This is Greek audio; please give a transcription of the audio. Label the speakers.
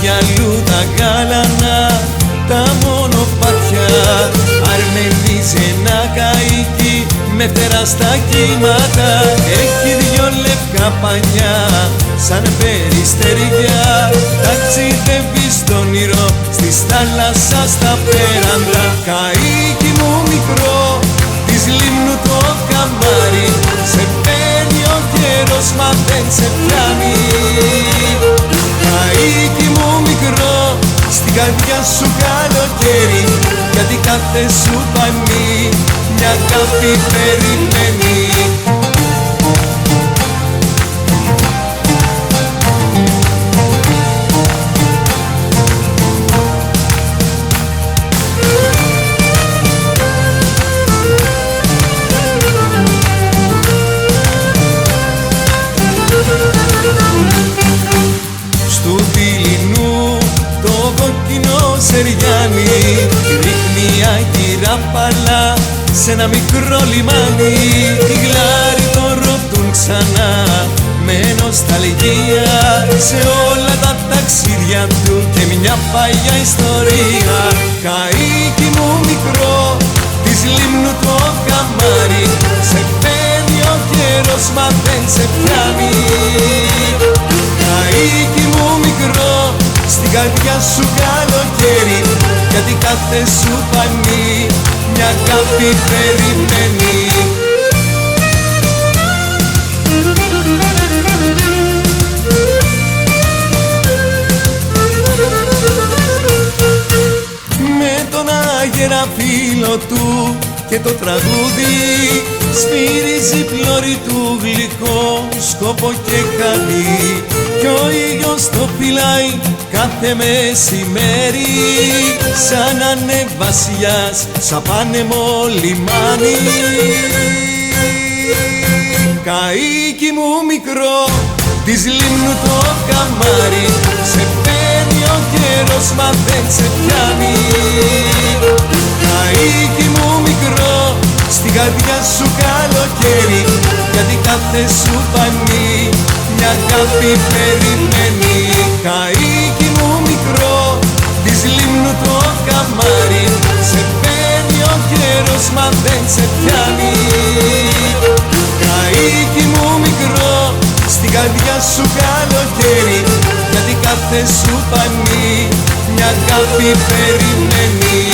Speaker 1: μυαλού τα γάλανα, τα μονοπάτια. Αρμενίζει ένα καίκι με φτερά στα κύματα. Έχει δυο λευκά πανιά σαν περιστεριά. Ταξιδεύει στον όνειρο στις θάλασσα στα πέραντα. Καίκι μου μικρό, της λίμνου το καμάρι, σε παίρνει ο καιρός μα δεν σε πιάνει. Καίκι μου μικρό, στην καρδιά σου καλοκαίρι, γιατί κάθε σου πανί μια αγάπη περιμένει. Στου δειλινού το κόκκινο σεριάνι ρίχνει άγκυρα παλά σε ένα μικρό λιμάνι. Οι γλάροι το ρωτούν ξανά με νοσταλγία, σε όλα τα ταξίδια του και μια παλιά ιστορία. Καίκι μου μικρό, της λίμνου το καμάρι, σε παίρνει ο καιρός μα δεν σε πιάνει. Καίκι μου μικρό, στην καρδιά σου καλοκαίρι, γιατί κάθε σου πανί μια αγάπη περιμένει. Με τον άγερα φίλο του και το τραγούδι σφύριζει πλώρη του γλυκό σκόπο και χαλί, κι ο ήλιος το φυλάει κάθε μεσημέρι σαν να είναι βασιλιάς σαν πάνεμο λιμάνι. Καίκι μου μικρό, της λίμνου το καμάρι, σε παίρνει ο καιρός μα δεν σε πιάνει. Καίκι μου μικρό, στην καρδιά σου καλοκαίρι, γιατί κάθε σου πανί μια αγάπη περιμένει. Καίκι μου μικρό, της λίμνου το καμάρι, σε παίρνει ο καιρός μα δεν σε πιάνει. Καίκι μου μικρό, στην καρδιά σου καλοκαίρι, γιατί κάθε σου πανί μια αγάπη περιμένει.